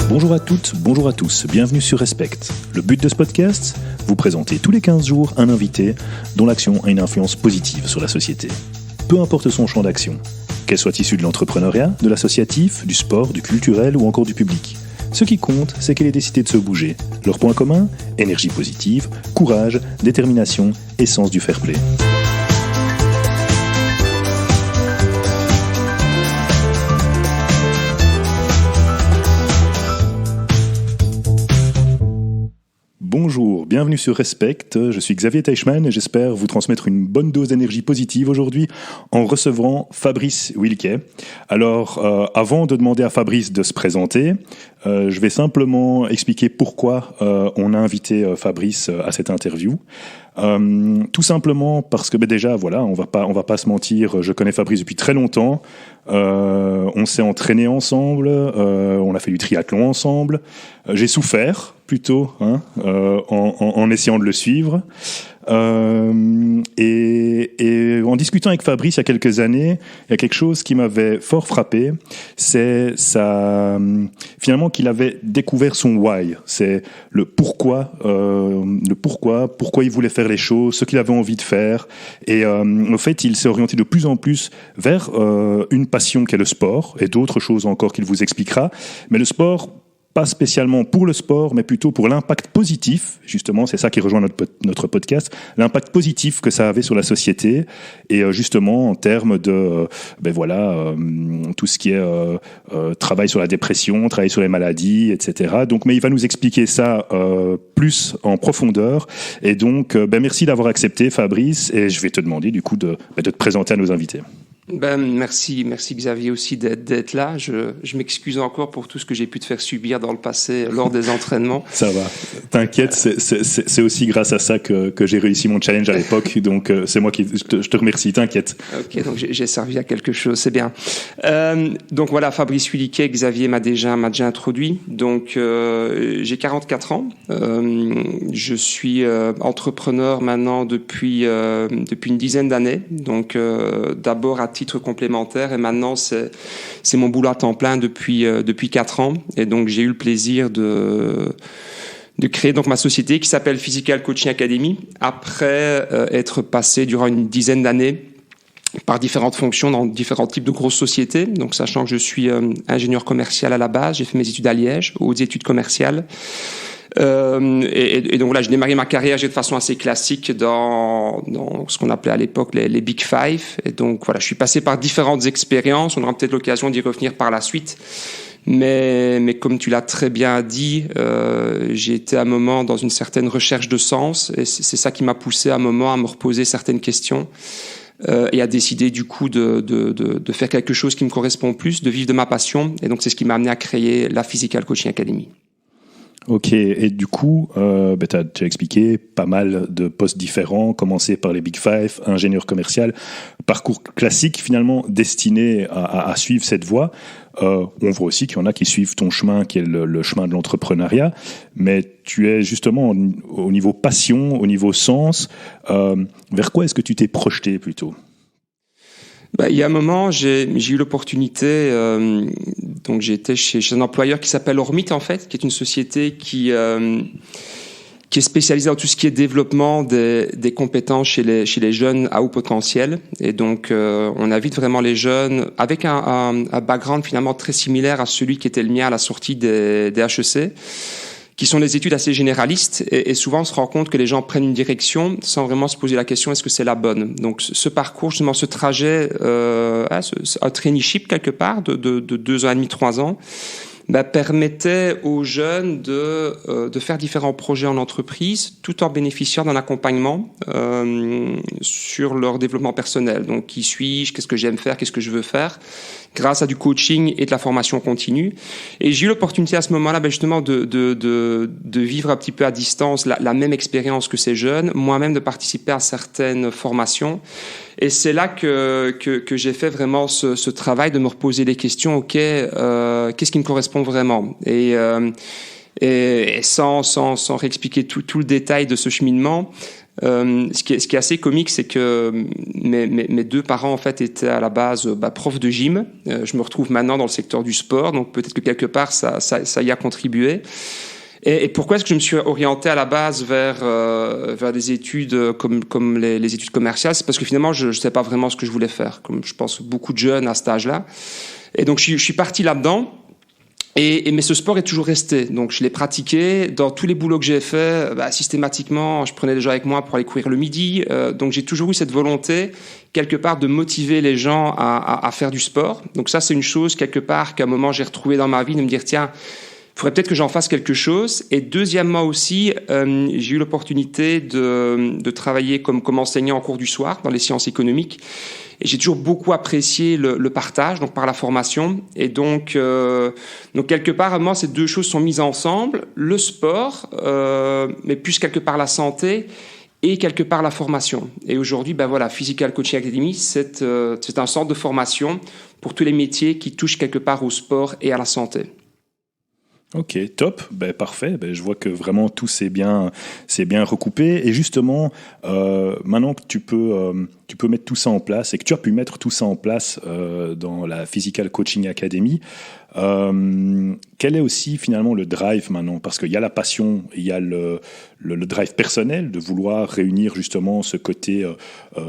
Bonjour à toutes, bonjour à tous, bienvenue sur Respect. Le but de ce podcast, vous présenter tous les 15 jours un invité dont l'action a une influence positive sur la société. Peu importe son champ d'action, qu'elle soit issue de l'entrepreneuriat, de l'associatif, du sport, du culturel ou encore du public. Ce qui compte, c'est qu'elle ait décidé de se bouger. Leur point commun, énergie positive, courage, détermination et sens du fair play. Bonjour, bienvenue sur Respect, je suis Xavier Teichmann et j'espère vous transmettre une bonne dose d'énergie positive aujourd'hui en recevant Fabrice Wilquet. Alors, avant de demander à Fabrice de se présenter, je vais simplement expliquer pourquoi on a invité Fabrice à cette interview. Tout simplement parce que déjà voilà, on va pas se mentir, je connais Fabrice depuis très longtemps, on s'est entraîné ensemble, on a fait du triathlon ensemble, j'ai souffert plutôt en essayant de le suivre, et en discutant avec Fabrice il y a quelques années, il y a quelque chose qui m'avait fort frappé, c'est finalement qu'il avait découvert son why, c'est le pourquoi il voulait faire les choses, ce qu'il avait envie de faire, et au fait il s'est orienté de plus en plus vers une passion qu'est le sport, et d'autres choses encore qu'il vous expliquera, mais le sport, pas spécialement pour le sport, mais plutôt pour l'impact positif, justement, c'est ça qui rejoint notre podcast, l'impact positif que ça avait sur la société, et justement en termes de tout ce qui est travail sur la dépression, travail sur les maladies, etc. Donc, mais il va nous expliquer ça plus en profondeur, et donc merci d'avoir accepté, Fabrice, et je vais te demander du coup de te présenter à nos invités. Merci Xavier aussi d'être là. Je m'excuse encore pour tout ce que j'ai pu te faire subir dans le passé lors des entraînements. Ça va, t'inquiète, c'est aussi grâce à ça que j'ai réussi mon challenge à l'époque, donc c'est moi je te remercie, t'inquiète. Ok, donc j'ai servi à quelque chose, c'est bien. Donc voilà, Fabrice Wilquet, Xavier m'a déjà introduit. Donc j'ai 44 ans, je suis entrepreneur maintenant depuis une dizaine d'années. Donc d'abord à titre complémentaire, et maintenant c'est mon boulot à temps plein depuis 4 ans, et donc j'ai eu le plaisir de créer donc ma société qui s'appelle Physical Coaching Academy après être passé durant une dizaine d'années par différentes fonctions dans différents types de grosses sociétés. Donc sachant que je suis ingénieur commercial à la base, j'ai fait mes études à Liège, hautes études commerciales. Et donc voilà, j'ai démarré ma carrière de façon assez classique dans ce qu'on appelait à l'époque les Big Five. Et donc voilà, je suis passé par différentes expériences. On aura peut-être l'occasion d'y revenir par la suite. Mais comme tu l'as très bien dit, j'ai été à un moment dans une certaine recherche de sens. Et c'est ça qui m'a poussé à un moment à me reposer certaines questions. Et à décider du coup de faire quelque chose qui me correspond plus, de vivre de ma passion. Et donc c'est ce qui m'a amené à créer la Physical Coaching Academy. Ok, et du coup, tu as expliqué pas mal de postes différents, commencé par les Big Five, ingénieur commercial, parcours classique finalement destiné à suivre cette voie. On voit aussi qu'il y en a qui suivent ton chemin, qui est le chemin de l'entrepreneuriat, mais tu es justement au niveau passion, au niveau sens, vers quoi est-ce que tu t'es projeté plutôt ? Il y a un moment, j'ai eu l'opportunité, donc j'ai été chez un employeur qui s'appelle Ormit en fait, qui est une société qui est spécialisée dans tout ce qui est développement des compétences chez les jeunes à haut potentiel. Et donc on invite vraiment les jeunes avec un background finalement très similaire à celui qui était le mien à la sortie des HEC, qui sont des études assez généralistes, et souvent on se rend compte que les gens prennent une direction sans vraiment se poser la question est-ce que c'est la bonne. Donc ce parcours, justement ce trajet, un traineeship quelque part de 2 ans et demi, 3 ans, permettait aux jeunes de faire différents projets en entreprise tout en bénéficiant d'un accompagnement sur leur développement personnel. Donc qui suis-je, qu'est-ce que j'aime faire, qu'est-ce que je veux faire, grâce à du coaching et de la formation continue. Et j'ai eu l'opportunité à ce moment-là justement de vivre un petit peu à distance la même expérience que ces jeunes, moi-même de participer à certaines formations. Et c'est là que j'ai fait vraiment ce travail de me reposer les questions, ok, qu'est-ce qui me correspond vraiment, et sans réexpliquer tout le détail de ce cheminement, Ce qui est assez comique, c'est que mes deux parents en fait étaient à la base profs de gym. Je me retrouve maintenant dans le secteur du sport, donc peut-être que quelque part ça y a contribué. Et pourquoi est-ce que je me suis orienté à la base vers des études comme les études commerciales? C'est parce que finalement je ne sais pas vraiment ce que je voulais faire, comme je pense beaucoup de jeunes à cet âge-là. Et donc je suis parti là-dedans. Mais ce sport est toujours resté. Donc, je l'ai pratiqué. Dans tous les boulots que j'ai faits, systématiquement, je prenais des gens avec moi pour aller courir le midi. Donc, j'ai toujours eu cette volonté, quelque part, de motiver les gens à faire du sport. Donc, ça, c'est une chose, quelque part, qu'à un moment, j'ai retrouvé dans ma vie, de me dire, tiens, il faudrait peut-être que j'en fasse quelque chose. Et deuxièmement aussi, j'ai eu l'opportunité de travailler comme enseignant en cours du soir dans les sciences économiques. Et j'ai toujours beaucoup apprécié le partage, donc par la formation. Et donc quelque part, à moi, ces deux choses sont mises ensemble. Le sport, mais plus quelque part la santé et quelque part la formation. Et aujourd'hui, Physical Coaching Academy, c'est un centre de formation pour tous les métiers qui touchent quelque part au sport et à la santé. Ok, top, parfait. Je vois que vraiment tout c'est bien recoupé. Et justement, maintenant que tu peux mettre tout ça en place et que tu as pu mettre tout ça en place dans la Physical Coaching Academy, quel est aussi finalement le drive maintenant? Parce qu'il y a la passion, il y a le drive personnel de vouloir réunir justement ce côté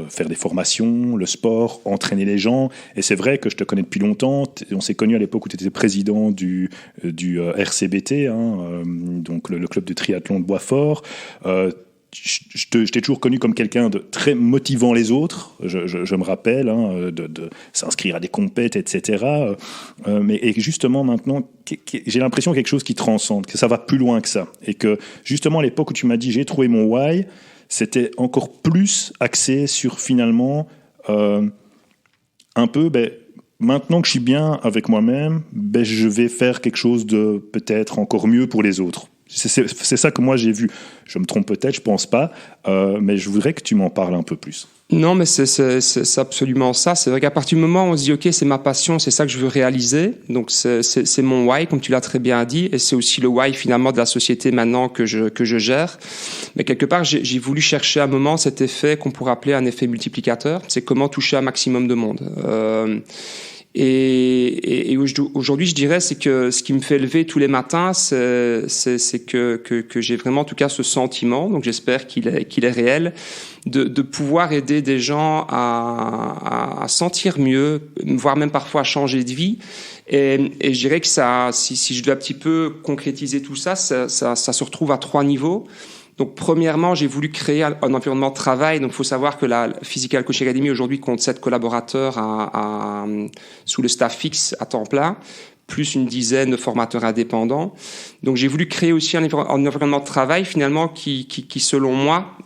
faire des formations, le sport, entraîner les gens. Et c'est vrai que je te connais depuis longtemps. On s'est connus à l'époque où tu étais président du RCBT, donc le club de triathlon de Boisfort. Je t'ai toujours connu comme quelqu'un de très motivant les autres, je me rappelle, de s'inscrire à des compètes, etc. Et justement maintenant, j'ai l'impression quelque chose qui transcende, que ça va plus loin que ça. Et que justement à l'époque où tu m'as dit j'ai trouvé mon why, c'était encore plus axé sur finalement un peu... maintenant que je suis bien avec moi-même, je vais faire quelque chose de peut-être encore mieux pour les autres. C'est ça que moi j'ai vu. Je me trompe peut-être, je pense pas, mais je voudrais que tu m'en parles un peu plus. Non, mais c'est absolument ça. C'est vrai qu'à partir du moment où on se dit, OK, c'est ma passion, c'est ça que je veux réaliser. Donc, c'est mon why, comme tu l'as très bien dit. Et c'est aussi le why, finalement, de la société maintenant que je gère. Mais quelque part, j'ai voulu chercher à un moment cet effet qu'on pourrait appeler un effet multiplicateur. C'est comment toucher un maximum de monde. Et aujourd'hui, je dirais, c'est que ce qui me fait lever tous les matins, c'est que j'ai vraiment, en tout cas, ce sentiment. Donc, j'espère qu'il est réel, de pouvoir aider des gens à sentir mieux, voire même parfois à changer de vie. Et je dirais que ça, si je dois un petit peu concrétiser tout ça se retrouve à 3 niveaux. Donc, premièrement, j'ai voulu créer un environnement de travail. Donc, il faut savoir que la Physical Coaching Academy aujourd'hui compte 7 collaborateurs sous le staff fixe à temps plein, plus une dizaine de formateurs indépendants. Donc, j'ai voulu créer aussi un environnement de travail finalement qui selon moi,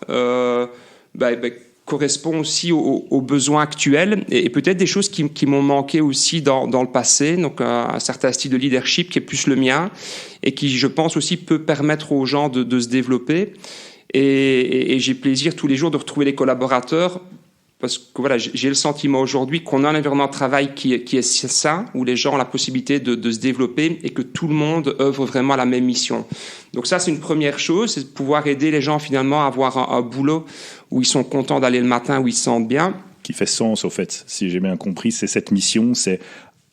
correspond aussi aux besoins actuels et peut-être des choses qui m'ont manqué aussi dans le passé. Donc, un certain style de leadership qui est plus le mien et qui, je pense aussi, peut permettre aux gens de se développer. Et j'ai plaisir tous les jours de retrouver les collaborateurs parce que voilà, j'ai le sentiment aujourd'hui qu'on a un environnement de travail qui est sain, où les gens ont la possibilité de se développer et que tout le monde œuvre vraiment à la même mission. Donc ça, c'est une première chose, c'est de pouvoir aider les gens finalement à avoir un boulot où ils sont contents d'aller le matin, où ils se sentent bien. Qui fait sens, au fait, si j'ai bien compris, c'est cette mission, c'est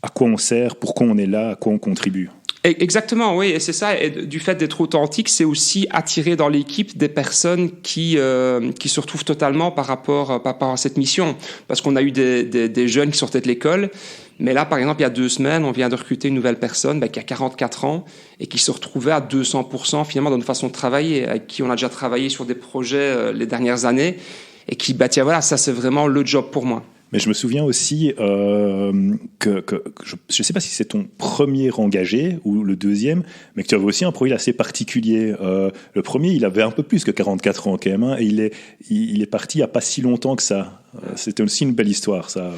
à quoi on sert, pourquoi on est là, à quoi on contribue. Exactement, oui, et c'est ça. Et du fait d'être authentique, c'est aussi attirer dans l'équipe des personnes qui se retrouvent totalement par rapport à cette mission. Parce qu'on a eu des jeunes qui sortaient de l'école, mais là, par exemple, il y a 2 semaines, on vient de recruter une nouvelle personne qui a 44 ans et qui se retrouvait à 200% finalement dans une façon de travailler, avec qui on a déjà travaillé sur des projets les dernières années, et qui, tiens, voilà, ça c'est vraiment le job pour moi. Mais je me souviens aussi que je ne sais pas si c'est ton premier engagé ou le deuxième, mais que tu avais aussi un profil assez particulier. Le premier, il avait un peu plus que 44 ans quand même, et il est parti il n'y a pas si longtemps que ça. C'était aussi une belle histoire, ça.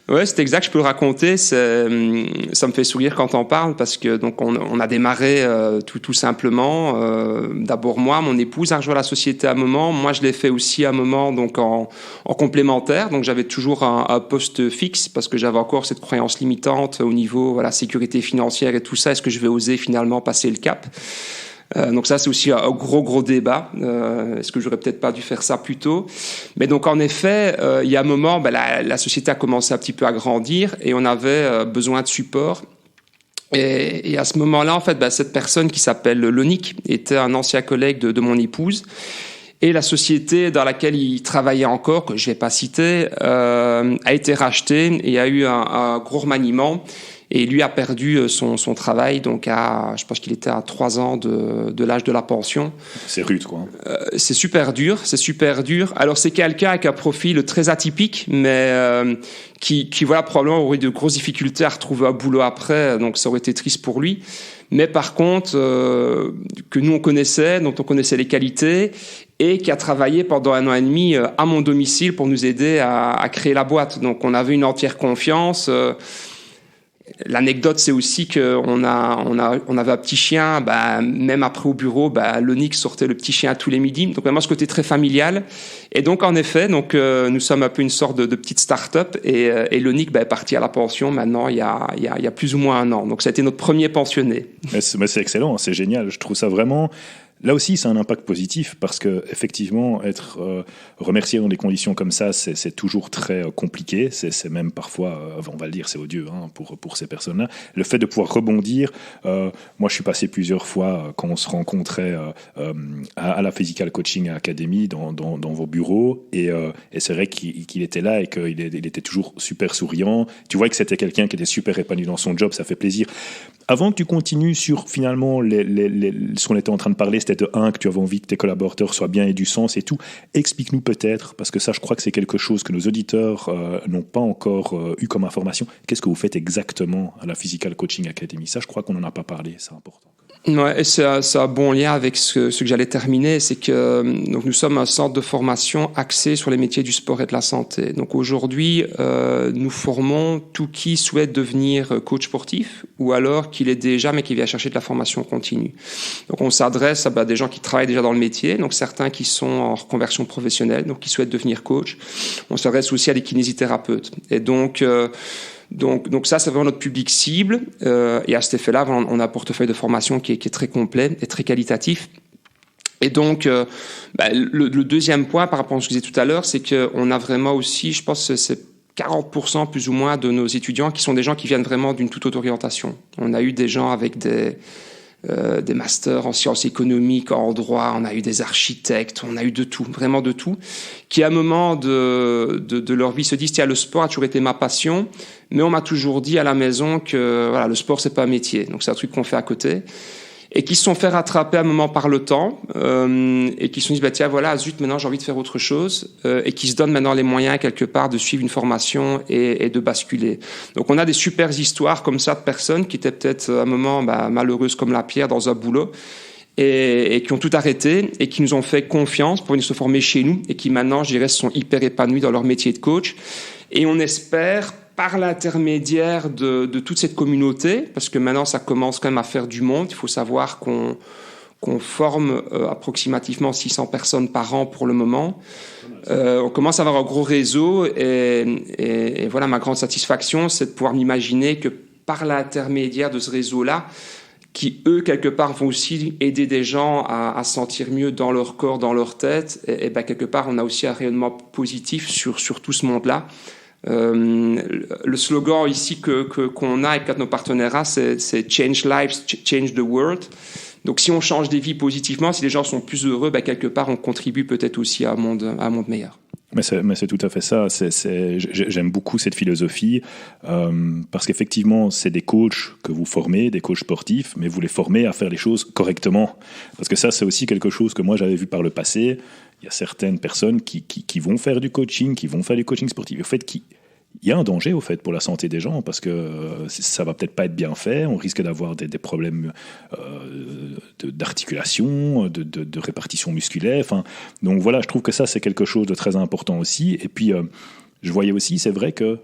Ouais, c'est exact, je peux le raconter. Ça me fait sourire quand on parle parce que donc on a démarré tout simplement. D'abord moi, mon épouse a rejoint la société à un moment. Moi, je l'ai fait aussi à un moment donc en complémentaire. Donc j'avais toujours un poste fixe parce que j'avais encore cette croyance limitante au niveau sécurité financière et tout ça. Est-ce que je vais oser finalement passer le cap? Donc ça, c'est aussi un gros débat. Est-ce que j'aurais peut-être pas dû faire ça plus tôt? Mais donc en effet, il y a un moment, la société a commencé un petit peu à grandir et on avait besoin de support. Et à ce moment-là, en fait, cette personne qui s'appelle Lonick était un ancien collègue de mon épouse. Et la société dans laquelle il travaillait encore, que je vais pas citer, a été rachetée et il y a eu un gros remaniement. Et lui a perdu son travail, donc je pense qu'il était à 3 ans de l'âge de la pension. C'est rude, quoi. C'est super dur. Alors c'est quelqu'un avec un profil très atypique, mais qui voilà, probablement aurait de grosses difficultés à retrouver un boulot après, donc ça aurait été triste pour lui. Mais par contre, que nous on connaissait, dont on connaissait les qualités, et qui a travaillé pendant 1 an et demi à mon domicile pour nous aider à créer la boîte. Donc on avait une entière confiance. L'anecdote, c'est aussi qu'on avait un petit chien, même après au bureau, Lonick sortait le petit chien tous les midis. Donc vraiment ce côté très familial. Et donc en effet, nous sommes un peu une sorte de petite start-up et Lonick est parti à la pension maintenant il y a plus ou moins 1 an. Donc ça a été notre premier pensionné. Mais c'est excellent, c'est génial. Je trouve ça vraiment. Là aussi, c'est un impact positif parce que effectivement, être remercié dans des conditions comme ça, c'est toujours très compliqué. C'est même parfois, on va le dire, c'est odieux pour ces personnes-là. Le fait de pouvoir rebondir, moi, je suis passé plusieurs fois quand on se rencontrait à la Physical Coaching Academy dans vos bureaux, et c'est vrai qu'il était là et qu'il était toujours super souriant. Tu vois que c'était quelqu'un qui était super épanoui dans son job, ça fait plaisir. Avant que tu continues sur finalement ce qu'on était en train de parler, c'était de que tu avais envie que tes collaborateurs soient bien et du sens et tout. Explique-nous peut-être, parce que ça, je crois que c'est quelque chose que nos auditeurs n'ont pas encore eu comme information. Qu'est-ce que vous faites exactement à la Physical Coaching Academy? Ça, je crois qu'on n'en a pas parlé, c'est important. Ouais, c'est un bon lien avec ce que j'allais terminer, c'est que nous sommes un centre de formation axé sur les métiers du sport et de la santé. Donc aujourd'hui, nous formons tout qui souhaite devenir coach sportif ou alors qu'il est déjà mais qui vient chercher de la formation continue. Donc on s'adresse à des gens qui travaillent déjà dans le métier, donc certains qui sont en reconversion professionnelle, donc qui souhaitent devenir coach. On s'adresse aussi à des kinésithérapeutes. Et donc ça, c'est vraiment notre public cible. Et à cet effet-là, on a un portefeuille de formation qui est très complet et très qualitatif. Et donc, le deuxième point par rapport à ce que je disais tout à l'heure, c'est qu'on a vraiment aussi, je pense que c'est 40% plus ou moins de nos étudiants qui sont des gens qui viennent vraiment d'une toute autre orientation. On a eu des gens avec des masters en sciences économiques, en droit, on a eu des architectes, on a eu de tout, vraiment de tout, qui à un moment de leur vie se disent tiens, le sport a toujours été ma passion, mais on m'a toujours dit à la maison que voilà, le sport c'est pas un métier, donc c'est un truc qu'on fait à côté, et qui se sont fait rattraper à un moment par le temps, et qui se sont dit tiens voilà, zut, maintenant j'ai envie de faire autre chose, et qui se donnent maintenant les moyens quelque part de suivre une formation et de basculer. Donc on a des super histoires comme ça de personnes qui étaient peut-être à un moment malheureuses comme la pierre dans un boulot, et qui ont tout arrêté et qui nous ont fait confiance pour venir se former chez nous et qui maintenant, je dirais, se sont hyper épanouis dans leur métier de coach. Et on espère, par l'intermédiaire de toute cette communauté, parce que maintenant ça commence quand même à faire du monde, il faut savoir qu'on forme approximativement 600 personnes par an pour le moment. On commence à avoir un gros réseau et voilà, ma grande satisfaction, c'est de pouvoir m'imaginer que par l'intermédiaire de ce réseau-là, qui, eux, quelque part, vont aussi aider des gens à se sentir mieux dans leur corps, dans leur tête. Et quelque part, on a aussi un rayonnement positif sur tout ce monde-là. Le slogan ici qu'on a avec nos partenaires, c'est « Change lives, change the world ». Donc, si on change des vies positivement, si les gens sont plus heureux, quelque part, on contribue peut-être aussi à un monde meilleur. Mais c'est tout à fait ça. J'aime beaucoup cette philosophie parce qu'effectivement, c'est des coachs que vous formez, des coachs sportifs, mais vous les formez à faire les choses correctement. Parce que ça, c'est aussi quelque chose que moi, j'avais vu par le passé. Il y a certaines personnes qui vont faire du coaching, qui vont faire du coaching sportif. En fait, il y a un danger au fait pour la santé des gens parce que ça va peut-être pas être bien fait, on risque d'avoir des problèmes d'articulation, de répartition musculaire. Enfin, donc voilà, je trouve que ça c'est quelque chose de très important aussi. Et puis je voyais aussi, c'est vrai que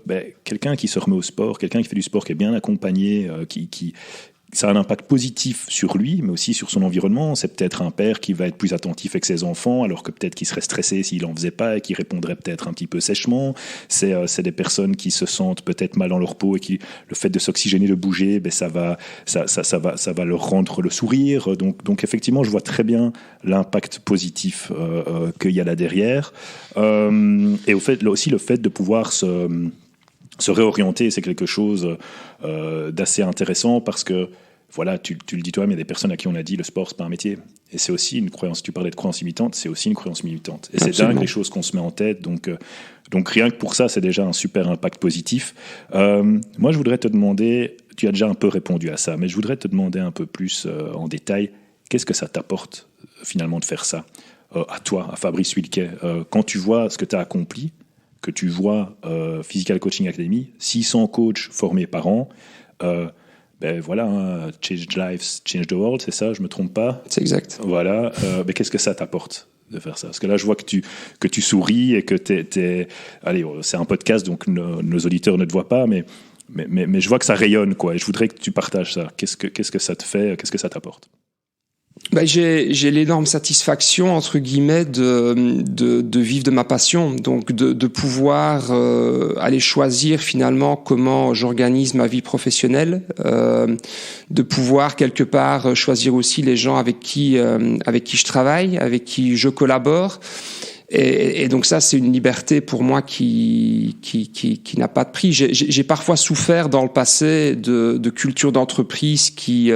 quelqu'un qui se remet au sport, quelqu'un qui fait du sport, qui est bien accompagné, ça a un impact positif sur lui, mais aussi sur son environnement. C'est peut-être un père qui va être plus attentif avec ses enfants, alors que peut-être qu'il serait stressé s'il en faisait pas et qui répondrait peut-être un petit peu sèchement. C'est des personnes qui se sentent peut-être mal dans leur peau et qui, le fait de s'oxygéner, de bouger, ben ça va leur rendre le sourire. Donc effectivement, je vois très bien l'impact positif qu'il y a là derrière. Et au fait, là aussi, le fait de pouvoir se réorienter, c'est quelque chose d'assez intéressant parce que, voilà, tu le dis toi-même, il y a des personnes à qui on a dit le sport, c'est pas un métier. Et c'est aussi une croyance, tu parlais de croyance limitante, c'est aussi une croyance limitante. Et c'est dingue les choses qu'on se met en tête. Donc rien que pour ça, c'est déjà un super impact positif. Moi, je voudrais te demander, tu as déjà un peu répondu à ça, mais je voudrais te demander un peu plus en détail, qu'est-ce que ça t'apporte finalement de faire ça à toi, à Fabrice Wilquet, quand tu vois ce que tu as accompli, que tu vois Physical Coaching Academy, 600 coachs formés par an, ben voilà, hein, change lives, change the world, c'est ça, je me trompe pas? C'est exact. Voilà, mais qu'est-ce que ça t'apporte de faire ça? Parce que là, je vois que tu souris et que t'es... Allez, c'est un podcast, donc nos auditeurs ne te voient pas, mais je vois que ça rayonne, quoi, et je voudrais que tu partages ça. Qu'est-ce que ça te fait? Qu'est-ce que ça t'apporte? Ben, j'ai l'énorme satisfaction, entre guillemets, de vivre de ma passion, donc de pouvoir aller choisir finalement comment j'organise ma vie professionnelle, de pouvoir quelque part choisir aussi les gens avec qui je travaille, avec qui je collabore. Et donc ça, c'est une liberté pour moi qui n'a pas de prix. J'ai parfois souffert dans le passé de culture d'entreprise qui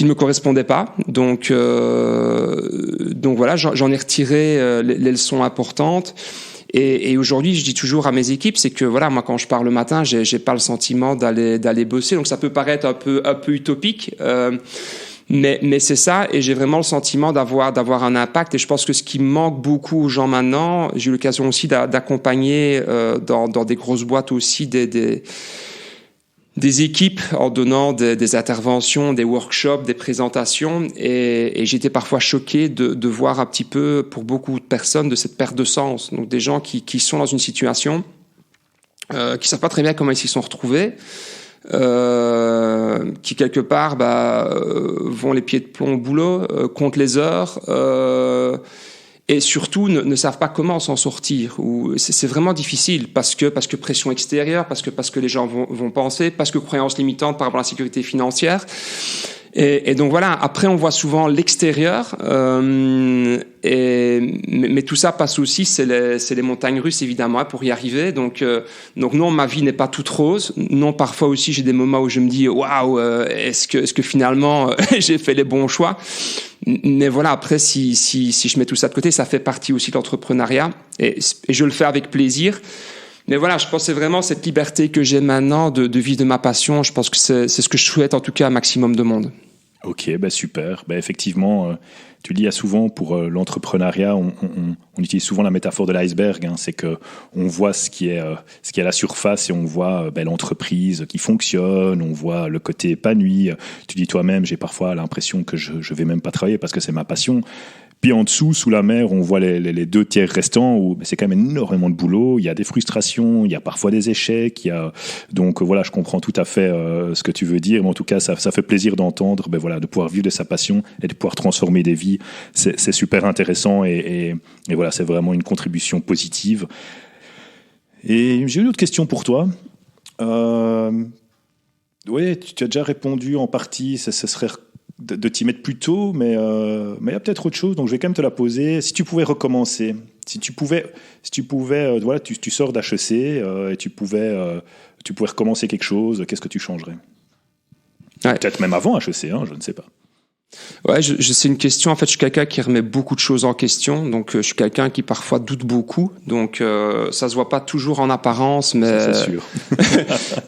ne me correspondait pas. Donc voilà, j'en ai retiré les leçons importantes. Et aujourd'hui, je dis toujours à mes équipes, c'est que voilà, moi quand je pars le matin, j'ai pas le sentiment d'aller bosser. Donc ça peut paraître un peu utopique, mais c'est ça. Et j'ai vraiment le sentiment d'avoir un impact. Et je pense que ce qui manque beaucoup aux gens maintenant, j'ai eu l'occasion aussi d'accompagner dans des grosses boîtes aussi des équipes en donnant des interventions, des workshops, des présentations, et j'étais parfois choqué de voir un petit peu, pour beaucoup de personnes, de cette perte de sens. Donc des gens qui sont dans une situation, qui savent pas très bien comment ils s'y sont retrouvés, qui quelque part vont les pieds de plomb au boulot, comptent les heures, et surtout ne savent pas comment s'en sortir. Ou c'est vraiment difficile parce que pression extérieure, parce que les gens vont penser, parce que croyances limitantes par rapport à la sécurité financière. Et donc voilà, après on voit souvent l'extérieur, mais tout ça passe aussi, c'est les montagnes russes évidemment pour y arriver. Donc non, ma vie n'est pas toute rose. Non, parfois aussi j'ai des moments où je me dis waouh, est-ce que finalement j'ai fait les bons choix. Mais voilà, après si je mets tout ça de côté, ça fait partie aussi de l'entrepreneuriat et je le fais avec plaisir. Mais voilà, je pense que c'est vraiment cette liberté que j'ai maintenant de vivre de ma passion. Je pense que c'est ce que je souhaite en tout cas à un maximum de monde. Ok, super. Effectivement, tu le dis souvent pour l'entrepreneuriat, on utilise souvent la métaphore de l'iceberg. C'est que on voit ce qui est à la surface et on voit l'entreprise qui fonctionne, on voit le côté épanoui. Tu dis toi-même, j'ai parfois l'impression que je vais même pas travailler parce que c'est ma passion. Puis en dessous, sous la mer, on voit les 2 tiers restants où c'est quand même énormément de boulot. Il y a des frustrations, il y a parfois des échecs. Donc voilà, je comprends tout à fait ce que tu veux dire. Mais en tout cas, ça fait plaisir d'entendre, de pouvoir vivre de sa passion et de pouvoir transformer des vies. C'est super intéressant et voilà, c'est vraiment une contribution positive. Et j'ai une autre question pour toi. Oui, tu as déjà répondu en partie. Ce serait de t'y mettre plus tôt, mais il y a peut-être autre chose, donc je vais quand même te la poser. Si tu pouvais recommencer, si tu pouvais voilà, tu sors d'HEC et tu pouvais recommencer quelque chose, qu'est-ce que tu changerais? Ouais. Peut-être même avant HEC, je ne sais pas. Ouais, c'est une question. En fait, je suis quelqu'un qui remet beaucoup de choses en question. Donc, je suis quelqu'un qui parfois doute beaucoup. Donc, ça se voit pas toujours en apparence, mais ça, c'est sûr.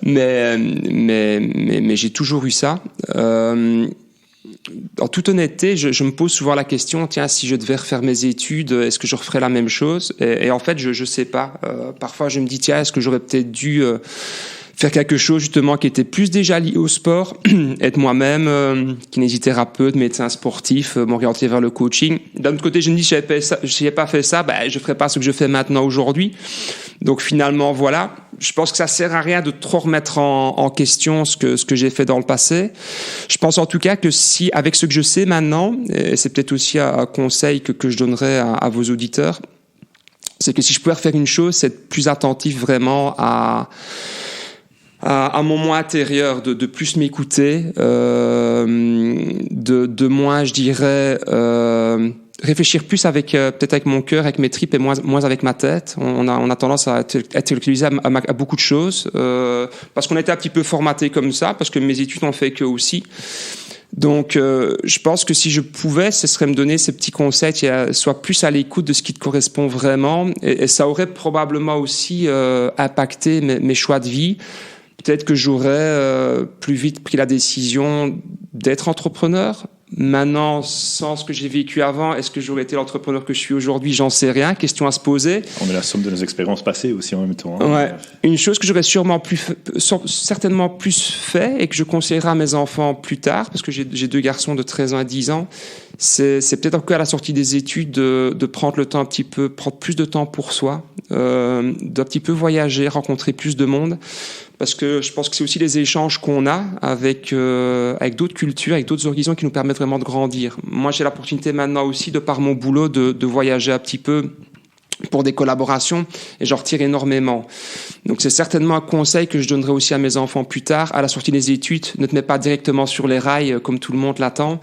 mais j'ai toujours eu ça. En toute honnêteté, je me pose souvent la question, tiens, si je devais refaire mes études, est-ce que je referais la même chose? Et en fait, je sais pas. Parfois, je me dis, tiens, est-ce que j'aurais peut-être dû faire quelque chose justement qui était plus déjà lié au sport, être moi-même kinésithérapeute, médecin sportif, m'orienter vers le coaching. D'un autre côté, je me dis, si j'avais pas fait ça, je ferais pas ce que je fais maintenant aujourd'hui. Donc finalement, voilà. Je pense que ça sert à rien de trop remettre en question ce que j'ai fait dans le passé. Je pense en tout cas que si, avec ce que je sais maintenant, et c'est peut-être aussi un conseil que je donnerais à vos auditeurs, c'est que si je pouvais refaire une chose, c'est être plus attentif vraiment à mon moi intérieur, de plus m'écouter, de moins, je dirais, réfléchir plus peut-être avec mon cœur, avec mes tripes et moins avec ma tête. On a tendance à être utilisé à beaucoup de choses, parce qu'on a été un petit peu formaté comme ça, parce que mes études ont fait que aussi. Donc, je pense que si je pouvais, ce serait me donner ces petits conseils qui soient plus à l'écoute de ce qui te correspond vraiment, et ça aurait probablement aussi impacté mes choix de vie. Peut-être que j'aurais plus vite pris la décision d'être entrepreneur. Maintenant, sans ce que j'ai vécu avant, est-ce que j'aurais été l'entrepreneur que je suis aujourd'hui? J'en sais rien. Question à se poser. On est la somme de nos expériences passées aussi en même temps. Ouais. Une chose que j'aurais certainement plus fait et que je conseillerais à mes enfants plus tard, parce que j'ai 2 garçons de 13 ans et 10 ans, c'est peut-être encore à la sortie des études de prendre le temps prendre plus de temps pour soi, d'un petit peu voyager, rencontrer plus de monde. Parce que je pense que c'est aussi les échanges qu'on a avec d'autres cultures, avec d'autres horizons qui nous permettent vraiment de grandir. Moi, j'ai l'opportunité maintenant aussi, de par mon boulot, de voyager un petit peu pour des collaborations, et j'en retire énormément. Donc c'est certainement un conseil que je donnerai aussi à mes enfants plus tard. À la sortie des études, ne te mets pas directement sur les rails comme tout le monde l'attend,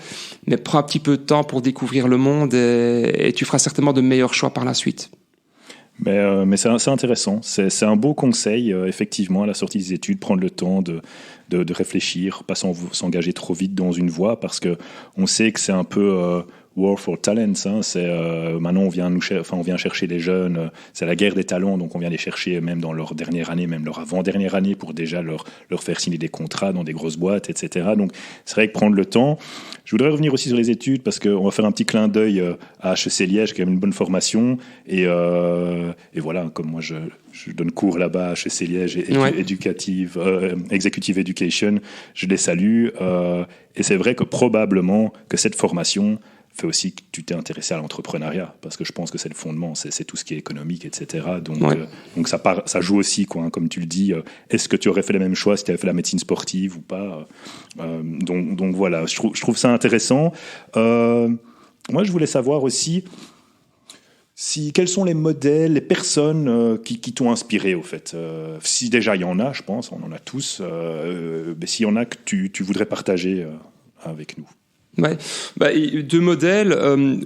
mais prends un petit peu de temps pour découvrir le monde, et tu feras certainement de meilleurs choix par la suite. Mais c'est intéressant, c'est un beau conseil, effectivement, à la sortie des études, prendre le temps de réfléchir, pas s'engager trop vite dans une voie, parce qu'on sait que c'est un peu war for talents, hein, maintenant on vient chercher les jeunes, c'est la guerre des talents, donc on vient les chercher même dans leur dernière année, même leur avant-dernière année, pour déjà leur faire signer des contrats dans des grosses boîtes, etc. Donc c'est vrai que prendre le temps. Je voudrais revenir aussi sur les études, parce qu'on va faire un petit clin d'œil à HEC Liège, qui a une bonne formation, et voilà, comme moi je donne cours là-bas à HEC Liège, Executive Education, je les salue, et c'est vrai que probablement que cette formation fait aussi que tu t'es intéressé à l'entrepreneuriat, parce que je pense que c'est le fondement, c'est tout ce qui est économique, etc. Donc ça joue aussi, quoi, hein, comme tu le dis. Est-ce que tu aurais fait les mêmes choix si tu avais fait la médecine sportive ou pas? Donc voilà, je trouve ça intéressant. Moi, je voulais savoir aussi quels sont les modèles, les personnes qui t'ont inspiré, au fait. Si déjà il y en a, je pense, on en a tous, mais s'il y en a que tu voudrais partager avec nous. Ouais, 2 modèles.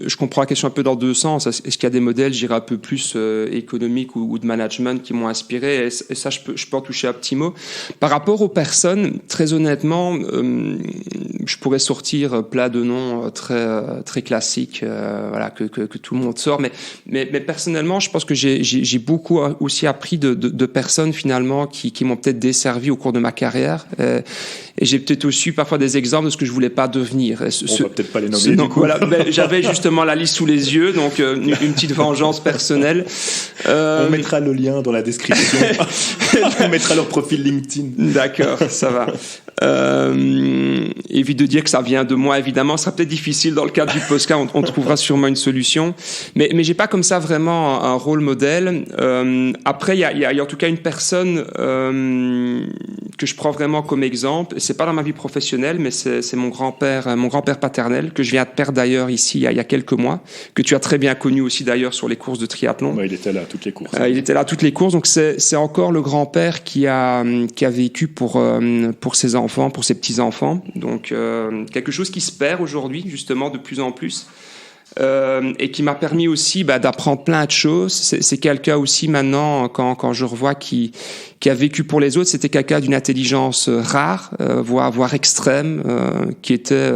Je comprends la question un peu dans 2 sens. Est-ce qu'il y a des modèles, je dirais, un peu plus économiques ou de management qui m'ont inspiré? Et ça, je peux en toucher un petit mot. Par rapport aux personnes, très honnêtement, je pourrais sortir plein de noms très classiques, voilà, que tout le monde sort. Mais personnellement, je pense que j'ai beaucoup aussi appris de personnes finalement qui m'ont peut-être desservi au cours de ma carrière. Et j'ai peut-être aussi parfois des exemples de ce que je voulais pas devenir. On va peut-être pas les nommer, du coup. Voilà, j'avais justement la liste sous les yeux, donc une petite vengeance personnelle. On mettra le lien dans la description. On mettra leur profil LinkedIn. D'accord, ça va. Évite de dire que ça vient de moi, évidemment. Ce sera peut-être difficile dans le cadre du podcast. On trouvera sûrement une solution. Mais j'ai pas comme ça vraiment un rôle modèle. Après, il y a en tout cas une personne que je prends vraiment comme exemple. C'est pas dans ma vie professionnelle, mais c'est mon grand-père paternel, que je viens de perdre d'ailleurs ici il y a quelques mois, que tu as très bien connu aussi d'ailleurs sur les courses de triathlon. Ouais, il était là à toutes les courses. Il était là à toutes les courses, donc c'est encore le grand-père qui a vécu pour ses enfants, pour ses petits-enfants. Donc quelque chose qui se perd aujourd'hui, justement, de plus en plus. Et qui m'a permis aussi d'apprendre plein de choses. C'est quelqu'un aussi maintenant, quand je revois qui a vécu pour les autres, c'était quelqu'un d'une intelligence rare, voire extrême, qui était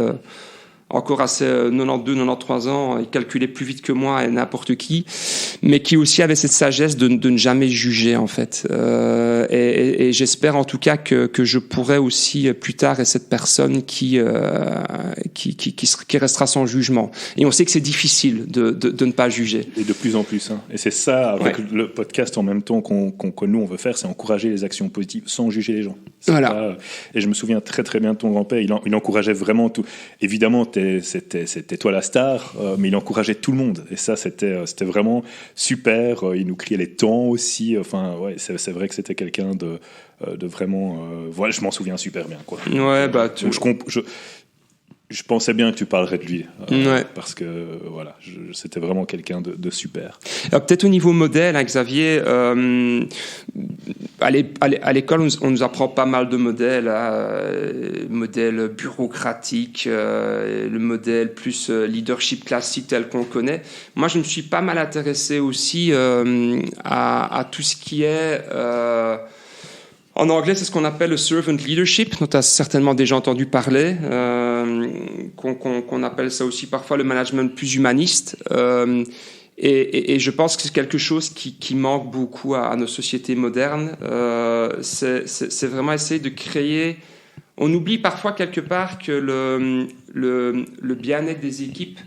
encore à ses 92-93 ans, il calculait plus vite que moi et n'importe qui, mais qui aussi avait cette sagesse de ne jamais juger, en fait. et j'espère en tout cas que je pourrai aussi plus tard être cette personne qui restera sans jugement. Et on sait que c'est difficile de ne pas juger. Et de plus en plus. Hein. Et c'est ça, avec le podcast en même temps que nous on veut faire, c'est encourager les actions positives sans juger les gens. Voilà. Pas, et je me souviens très très bien de ton grand-père, il encourageait vraiment tout. Évidemment, c'était toi la star, mais il encourageait tout le monde. Et ça, c'était vraiment super. Il nous criait les temps aussi. Enfin, ouais, c'est vrai que c'était quelqu'un de vraiment. Voilà, je m'en souviens super bien, quoi. Ouais, donc, je pensais bien que tu parlerais de lui, parce que voilà, c'était vraiment quelqu'un de super. Alors, peut-être au niveau modèle, hein, Xavier, à l'école, on nous apprend pas mal de modèles, le modèle bureaucratique, le modèle plus leadership classique tel qu'on connaît. Moi, je me suis pas mal intéressé aussi à tout ce qui est... en anglais, c'est ce qu'on appelle le servant leadership, dont tu as certainement déjà entendu parler, qu'on appelle ça aussi parfois le management plus humaniste. Et je pense que c'est quelque chose qui manque beaucoup à nos sociétés modernes. C'est vraiment essayer de créer... On oublie parfois quelque part que le bien-être des équipes...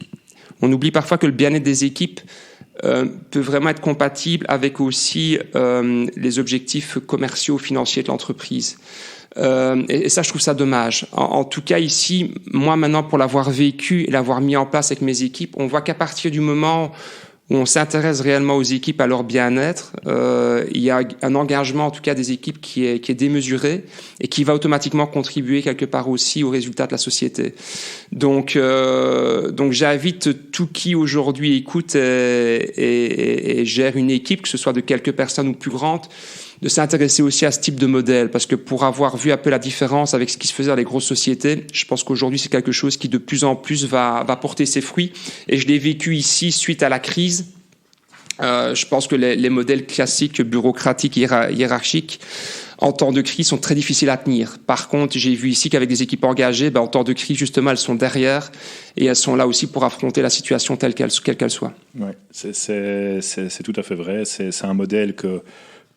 On oublie parfois que le bien-être des équipes peut vraiment être compatible avec aussi les objectifs commerciaux, financiers de l'entreprise. Et ça, je trouve ça dommage. En tout cas, ici, moi, maintenant, pour l'avoir vécu et l'avoir mis en place avec mes équipes, on voit qu'à partir du moment où on s'intéresse réellement aux équipes, à leur bien-être, il y a un engagement, en tout cas des équipes, qui est démesuré et qui va automatiquement contribuer quelque part aussi aux résultats de la société. Donc j'invite tout qui aujourd'hui écoute et gère une équipe, que ce soit de quelques personnes ou plus grandes, de s'intéresser aussi à ce type de modèle, parce que pour avoir vu un peu la différence avec ce qui se faisait dans les grosses sociétés, je pense qu'aujourd'hui c'est quelque chose qui de plus en plus va porter ses fruits, et je l'ai vécu ici suite à la crise. Je pense que les modèles classiques, bureaucratiques, hiérarchiques, en temps de crise sont très difficiles à tenir. Par contre, j'ai vu ici qu'avec des équipes engagées, en temps de crise, justement, elles sont derrière et elles sont là aussi pour affronter la situation quelle qu'elle soit. Ouais, c'est tout à fait vrai. C'est un modèle que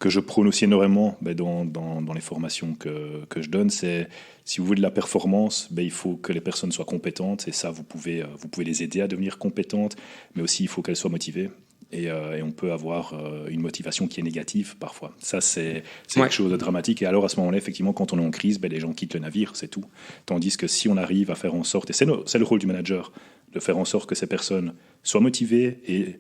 je prône aussi énormément dans les formations que je donne. C'est, si vous voulez de la performance, il faut que les personnes soient compétentes, et ça, vous pouvez les aider à devenir compétentes, mais aussi il faut qu'elles soient motivées. Et on peut avoir une motivation qui est négative parfois. Ça, c'est quelque chose de dramatique. Et alors, à ce moment-là, effectivement, quand on est en crise, les gens quittent le navire, c'est tout. Tandis que si on arrive à faire en sorte, et c'est le rôle du manager, de faire en sorte que ces personnes soient motivées et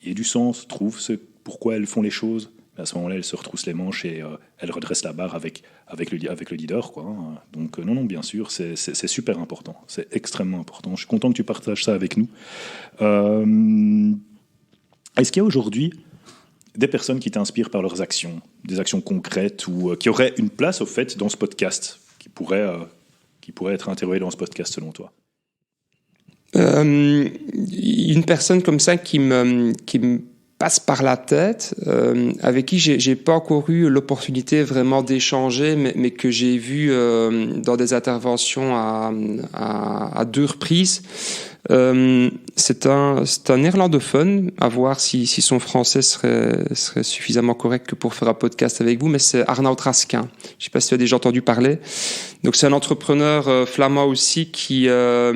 aient du sens, trouvent pourquoi elles font les choses, à ce moment-là, elles se retroussent les manches et elles redressent la barre avec le leader, quoi. Donc, non, bien sûr, c'est super important. C'est extrêmement important. Je suis content que tu partages ça avec nous. Est-ce qu'il y a aujourd'hui des personnes qui t'inspirent par leurs actions, des actions concrètes, ou qui auraient une place, au fait, dans ce podcast, qui pourraient être interviewées dans ce podcast, selon toi? Une personne comme ça qui me passe par la tête, avec qui j'ai pas encore eu l'opportunité vraiment d'échanger, mais que j'ai vu dans des interventions à 2 reprises. C'est un néerlandophone, à voir si son français serait suffisamment correct que pour faire un podcast avec vous, mais c'est Arnoud Raskin. Je sais pas si tu as déjà entendu parler. Donc c'est un entrepreneur flamand aussi qui a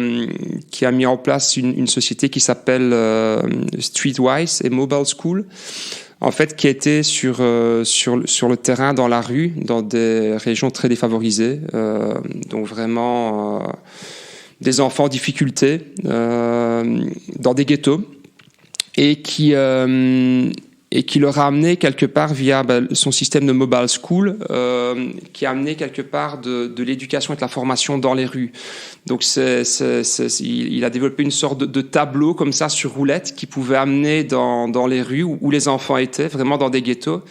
mis en place une société qui s'appelle Streetwise et Mobile School. En fait, qui était sur le terrain, dans la rue, dans des régions très défavorisées, donc vraiment des enfants en difficulté, dans des ghettos, et qui leur a amené quelque part via son système de mobile school, qui a amené quelque part de l'éducation et de la formation dans les rues. Donc il a développé une sorte de tableau comme ça sur roulette qui pouvait amener dans les rues où les enfants étaient, vraiment dans des ghettos,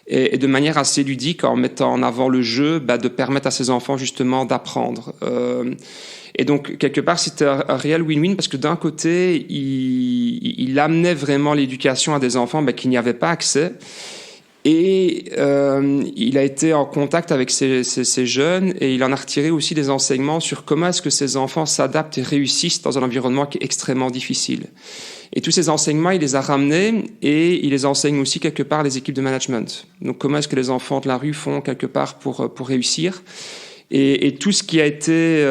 et de manière assez ludique, en mettant en avant le jeu, de permettre à ces enfants justement d'apprendre. Et donc, quelque part, c'était un réel win-win, parce que d'un côté, il amenait vraiment l'éducation à des enfants qui n'y avaient pas accès. Et il a été en contact avec ces jeunes, et il en a retiré aussi des enseignements sur comment est-ce que ces enfants s'adaptent et réussissent dans un environnement qui est extrêmement difficile. Et tous ces enseignements, il les a ramenés et il les enseigne aussi quelque part à les équipes de management. Donc, comment est-ce que les enfants de la rue font quelque part pour réussir? Et tout ce qui a été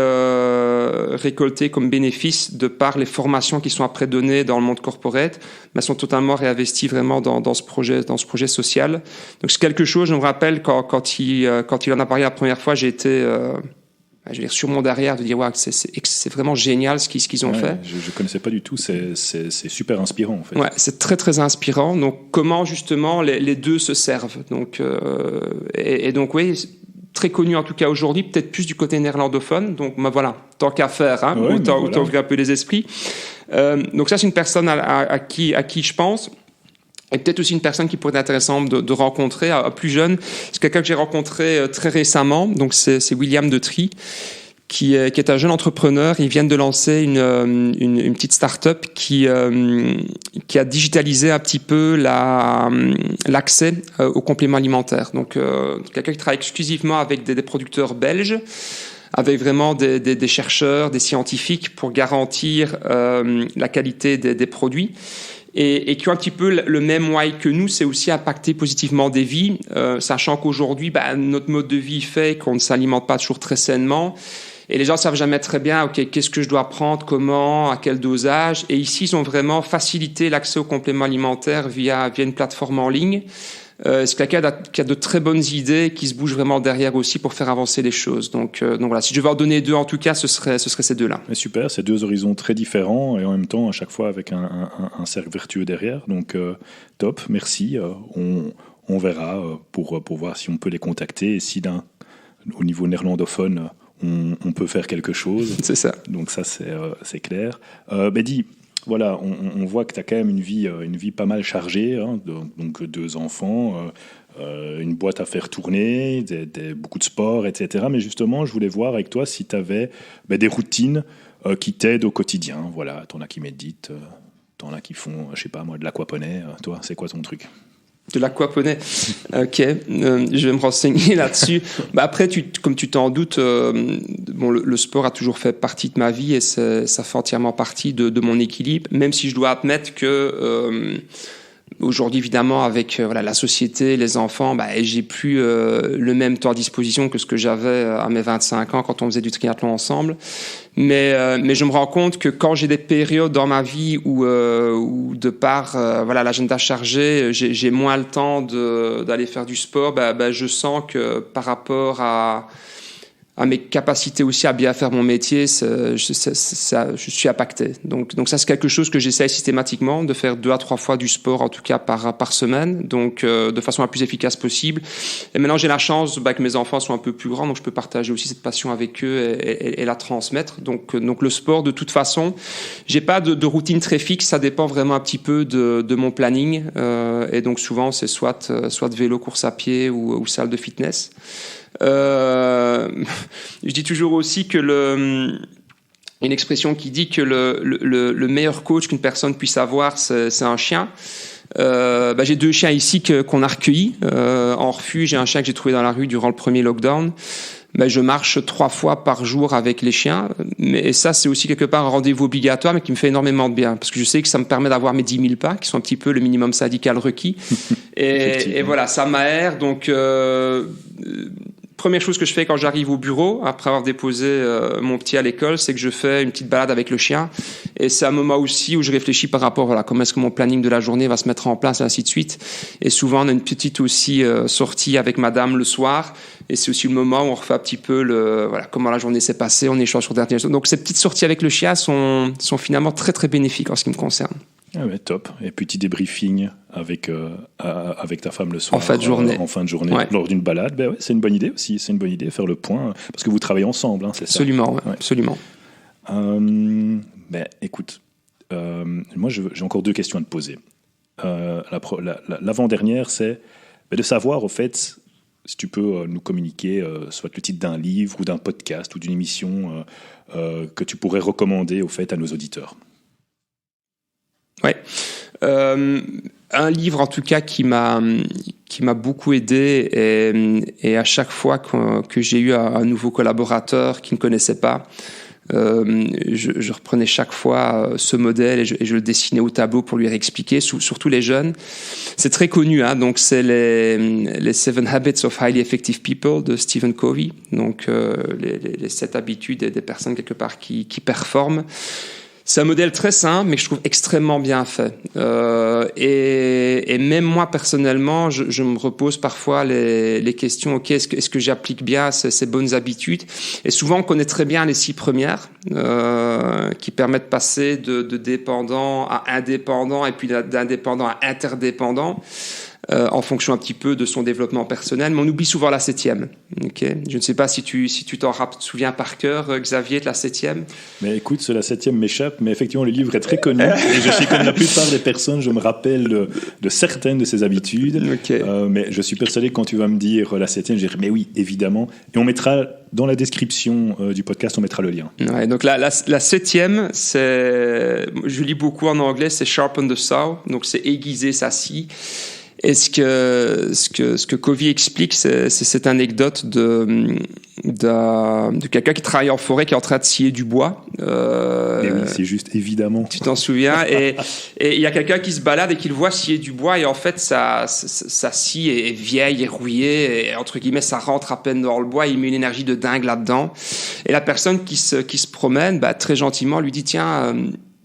récolté comme bénéfice de par les formations qui sont après données dans le monde corporate, sont totalement réinvestis vraiment dans ce projet social. Donc c'est quelque chose, je me rappelle quand il en a parlé la première fois, j'ai été je veux dire, sur mon derrière de dire ouais, c'est vraiment génial ce qu'ils ont fait. Je connaissais pas du tout, c'est super inspirant en fait. Ouais, c'est très très inspirant. Donc comment justement les deux se servent. Donc et donc oui, très connu en tout cas aujourd'hui, peut-être plus du côté néerlandophone. Donc voilà, tant qu'à faire, autant ouvrir un peu les esprits. Donc ça c'est une personne à qui je pense. Et peut-être aussi une personne qui pourrait être intéressante de rencontrer, plus jeune. C'est quelqu'un que j'ai rencontré très récemment. Donc c'est William Detry, qui est un jeune entrepreneur. Ils viennent de lancer une petite start-up qui a digitalisé un petit peu l'accès aux compléments alimentaires. Donc quelqu'un qui travaille exclusivement avec des producteurs belges, avec vraiment des chercheurs, des scientifiques pour garantir la qualité des produits. Et qui ont un petit peu le même why que nous, c'est aussi impacter positivement des vies, sachant qu'aujourd'hui, notre mode de vie fait qu'on ne s'alimente pas toujours très sainement. Et les gens ne savent jamais très bien, OK, qu'est-ce que je dois prendre, comment, à quel dosage. Et ici, ils ont vraiment facilité l'accès aux compléments alimentaires via une plateforme en ligne. C'est quelqu'un qui a de très bonnes idées, qui se bouge vraiment derrière aussi pour faire avancer les choses. Donc voilà, si je devais en donner deux, en tout cas, ce serait ces deux-là. Mais super, c'est deux horizons très différents et en même temps, à chaque fois, avec un cercle vertueux derrière. Donc top, merci. On verra pour voir si on peut les contacter et si au niveau néerlandophone, on peut faire quelque chose. C'est ça. Donc ça, c'est clair. Mehdi, voilà, on voit que tu as quand même une vie pas mal chargée, hein, donc 2 enfants, une boîte à faire tourner, beaucoup de sport, etc. Mais justement, je voulais voir avec toi si tu avais des routines qui t'aident au quotidien. Voilà, t'en as qui méditent, t'en as qui font, je sais pas moi, de l'aquaponie. Toi, c'est quoi ton truc ? De l'aquaponie. Ok, je vais me renseigner là-dessus. Après, comme tu t'en doutes, le sport a toujours fait partie de ma vie et ça fait entièrement partie de mon équilibre, même si je dois admettre que aujourd'hui, évidemment, avec la société, les enfants, j'ai plus le même temps à disposition que ce que j'avais à mes 25 ans quand on faisait du triathlon ensemble. Mais je me rends compte que quand j'ai des périodes dans ma vie où de par l'agenda chargé, j'ai moins le temps d'aller faire du sport, je sens que par rapport à mes capacités aussi à bien faire mon métier, je suis impacté. Donc ça, c'est quelque chose que j'essaie systématiquement de faire 2 à 3 fois du sport, en tout cas par semaine, donc de façon la plus efficace possible. Et maintenant, j'ai la chance que mes enfants sont un peu plus grands, donc je peux partager aussi cette passion avec eux et la transmettre. Donc le sport, de toute façon, j'ai pas de routine très fixe, ça dépend vraiment un petit peu de mon planning. Et donc souvent, c'est soit vélo, course à pied ou salle de fitness. Je dis toujours aussi que une expression qui dit que le meilleur coach qu'une personne puisse avoir, c'est un chien. J'ai 2 chiens ici qu'on a recueillis en refuge. J'ai un chien que j'ai trouvé dans la rue durant le premier lockdown. Je marche 3 fois par jour avec les chiens, et ça c'est aussi quelque part un rendez-vous obligatoire, mais qui me fait énormément de bien, parce que je sais que ça me permet d'avoir mes 10 000 pas, qui sont un petit peu le minimum syndical requis, et voilà, ça m'aère. Donc première chose que je fais quand j'arrive au bureau, après avoir déposé mon petit à l'école, c'est que je fais une petite balade avec le chien. Et c'est un moment aussi où je réfléchis par rapport à comment est-ce que mon planning de la journée va se mettre en place, et ainsi de suite. Et souvent, on a une petite aussi sortie avec madame le soir. Et c'est aussi le moment où on refait un petit peu comment la journée s'est passée, on échange sur dernières choses. Donc ces petites sorties avec le chien sont finalement très très bénéfiques en ce qui me concerne. Ah ouais, top. Et petit débriefing avec ta femme le soir. En fin de journée. Ouais. Lors d'une balade. C'est une bonne idée aussi. C'est une bonne idée, faire le point. Parce que vous travaillez ensemble, hein, c'est absolument, ça ? Ouais. Absolument. Écoute, moi j'ai encore 2 questions à te poser. L'avant-dernière, c'est de savoir, au fait, si tu peux nous communiquer soit le titre d'un livre ou d'un podcast ou d'une émission que tu pourrais recommander, au fait, à nos auditeurs. Ouais. Un livre en tout cas qui m'a beaucoup aidé, et à chaque fois que j'ai eu un nouveau collaborateur qui ne connaissait pas, Je reprenais chaque fois ce modèle et je le dessinais au tableau pour lui réexpliquer, surtout les jeunes. C'est très connu, hein, donc c'est les 7 Habits of Highly Effective People de Stephen Covey, donc les 7 habitudes des personnes quelque part qui performent. C'est un modèle très simple, mais que je trouve extrêmement bien fait. Et même moi, personnellement, je me repose parfois les questions, ok, est-ce que j'applique bien ces bonnes habitudes? Et souvent, on connaît très bien les 6 premières, qui permettent de passer de dépendant à indépendant, et puis d'indépendant à interdépendant. En fonction un petit peu de son développement personnel, mais on oublie souvent la 7e. Okay. Je ne sais pas si tu t'en souviens par cœur, Xavier, de la 7e. Mais écoute, la 7e m'échappe, mais effectivement, le livre est très connu. Et je sais comme la plupart des personnes, je me rappelle de certaines de ses habitudes. Okay. Mais je suis persuadé que quand tu vas me dire la 7e, je dirais, mais oui, évidemment. Et on mettra dans la description du podcast, on mettra le lien. Ouais, donc la 7e, je lis beaucoup en anglais, c'est sharpen the saw, donc c'est aiguiser sa scie. Et ce que Covey explique, c'est cette anecdote de quelqu'un qui travaille en forêt, qui est en train de scier du bois. Et oui, c'est juste, évidemment. Tu t'en souviens? Et il y a quelqu'un qui se balade et qui le voit scier du bois, et en fait, sa scie est vieille, est rouillée, et entre guillemets, ça rentre à peine dans le bois, il met une énergie de dingue là-dedans. Et la personne qui se promène, très gentiment, lui dit, tiens,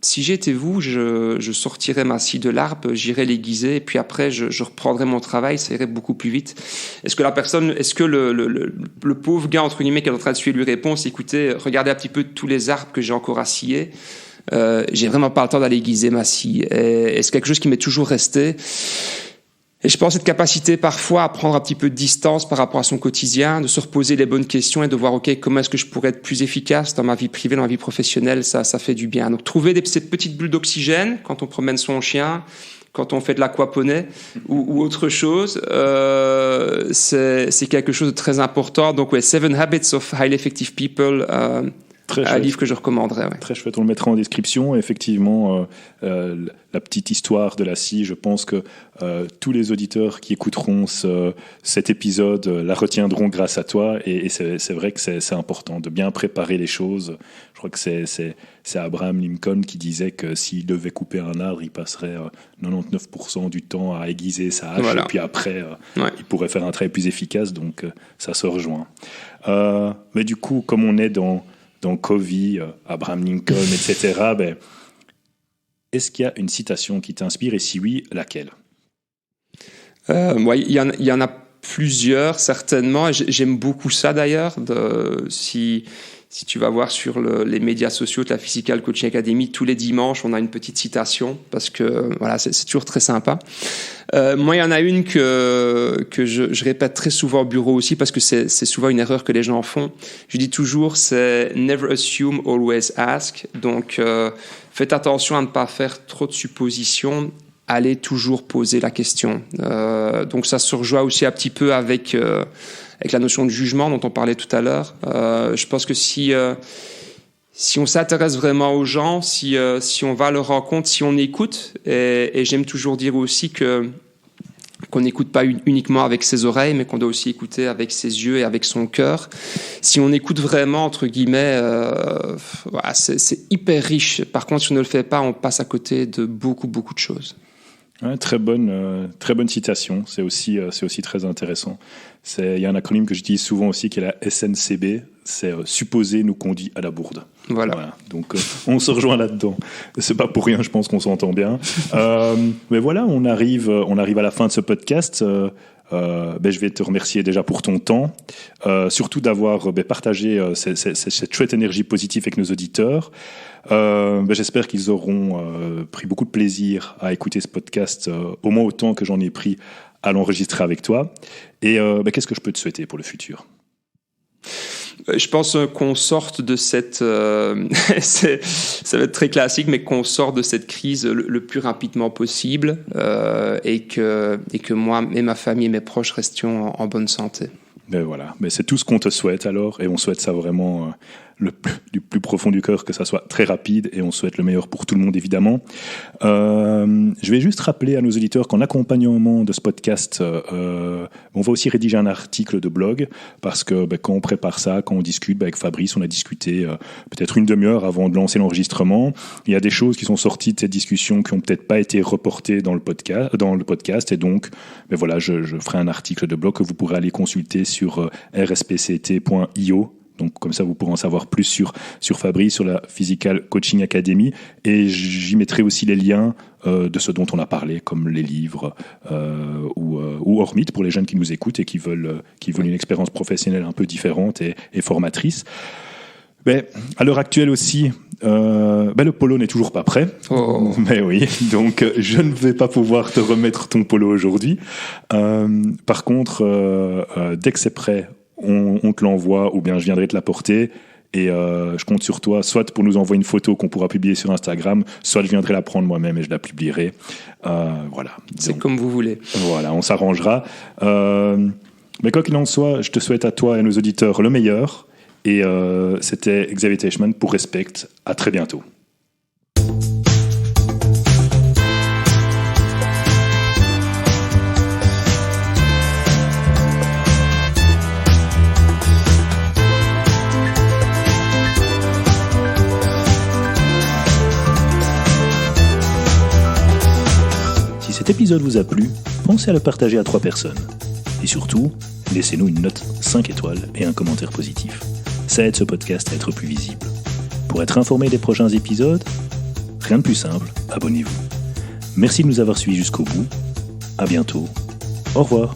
si j'étais vous, je sortirais ma scie de l'arbre, j'irais l'aiguiser, et puis après, je reprendrais mon travail, ça irait beaucoup plus vite. Est-ce que le pauvre gars, entre guillemets, qui est en train de suivre lui répond, écoutez, regardez un petit peu tous les arbres que j'ai encore à scier, j'ai vraiment pas le temps d'aller aiguiser ma scie. Et c'est quelque chose qui m'est toujours resté. Et je pense cette capacité parfois à prendre un petit peu de distance par rapport à son quotidien, de se reposer les bonnes questions et de voir, ok, comment est-ce que je pourrais être plus efficace dans ma vie privée, dans ma vie professionnelle, ça fait du bien. Donc trouver ces petites bulles d'oxygène quand on promène son chien, quand on fait de l'aquaponie ou autre chose, c'est quelque chose de très important. Donc ouais, 7 Habits of Highly Effective People, un livre que je recommanderais. Ouais. Très chouette, on le mettra en description. Effectivement, la petite histoire de la scie, je pense que tous les auditeurs qui écouteront cet épisode la retiendront grâce à toi. Et c'est vrai que c'est important de bien préparer les choses. Je crois que c'est Abraham Lincoln qui disait que s'il devait couper un arbre, il passerait 99% du temps à aiguiser sa hache. Voilà. Et puis après, il pourrait faire un travail plus efficace. Donc, ça se rejoint. Mais du coup, comme on est dans Covey, Abraham Lincoln, etc., est-ce qu'il y a une citation qui t'inspire, et si oui, laquelle? Il y en a plusieurs, certainement. J'aime beaucoup ça, d'ailleurs. Si tu vas voir sur les médias sociaux de la Physical Coaching Academy, tous les dimanches, on a une petite citation, parce que voilà, c'est toujours très sympa. Moi, il y en a une que je répète très souvent au bureau aussi, parce que c'est souvent une erreur que les gens font. Je dis toujours, c'est « never assume, always ask ». Donc, faites attention à ne pas faire trop de suppositions. Allez toujours poser la question. Donc, ça se rejoint aussi un petit peu avec la notion de jugement dont on parlait tout à l'heure. Je pense que si on s'intéresse vraiment aux gens, si on va à leur rencontre, si on écoute, et j'aime toujours dire aussi qu'on n'écoute pas uniquement avec ses oreilles, mais qu'on doit aussi écouter avec ses yeux et avec son cœur. Si on écoute vraiment, entre guillemets, voilà, c'est hyper riche. Par contre, si on ne le fait pas, on passe à côté de beaucoup, beaucoup de choses. Ouais, très bonne citation. C'est aussi très intéressant. Il y a un acronyme que j'utilise souvent aussi qui est la SNCB. C'est supposer nous conduit à la bourde. Voilà. Donc on se rejoint là-dedans. C'est pas pour rien, je pense qu'on s'entend bien. Mais voilà, on arrive à la fin de ce podcast. Je vais te remercier déjà pour ton temps, surtout d'avoir partagé cette chouette énergie positive avec nos auditeurs. J'espère qu'ils auront pris beaucoup de plaisir à écouter ce podcast, au moins autant que j'en ai pris à l'enregistrer avec toi. Et qu'est-ce que je peux te souhaiter pour le futur ? Je pense qu'on sorte de cette... ça va être très classique, mais qu'on sorte de cette crise le plus rapidement possible, et que moi et ma famille et mes proches restions en bonne santé. Voilà, c'est tout ce qu'on te souhaite alors, et on souhaite ça vraiment du plus profond du cœur que ça soit très rapide et on souhaite le meilleur pour tout le monde évidemment. Je vais juste rappeler à nos auditeurs qu'en accompagnement de ce podcast, on va aussi rédiger un article de blog parce que quand on prépare ça, quand on discute avec Fabrice, on a discuté peut-être une demi-heure avant de lancer l'enregistrement. Il y a des choses qui sont sorties de cette discussion qui n'ont peut-être pas été reportées dans le podcast et donc voilà, je ferai un article de blog que vous pourrez aller consulter sur rspct.io. Donc comme ça, vous pourrez en savoir plus sur Fabrice, sur la Physical Coaching Academy. Et j'y mettrai aussi les liens de ce dont on a parlé, comme les livres ou Hormit pour les jeunes qui nous écoutent et qui veulent une expérience professionnelle un peu différente et formatrice. Mais à l'heure actuelle aussi, le polo n'est toujours pas prêt. Oh. Mais oui, donc je ne vais pas pouvoir te remettre ton polo aujourd'hui. Par contre, dès que c'est prêt, on te l'envoie ou bien je viendrai te l'apporter. Et je compte sur toi, soit pour nous envoyer une photo qu'on pourra publier sur Instagram, soit je viendrai la prendre moi-même et je la publierai. Voilà. C'est donc, comme vous voulez. Voilà, on s'arrangera. Mais quoi qu'il en soit, je te souhaite à toi et à nos auditeurs le meilleur. Et c'était Xavier Teichmann pour Respect. À très bientôt. Si cet épisode vous a plu, pensez à le partager à 3 personnes. Et surtout, laissez-nous une note 5 étoiles et un commentaire positif. Ça aide ce podcast à être plus visible. Pour être informé des prochains épisodes, rien de plus simple, abonnez-vous. Merci de nous avoir suivis jusqu'au bout. À bientôt. Au revoir.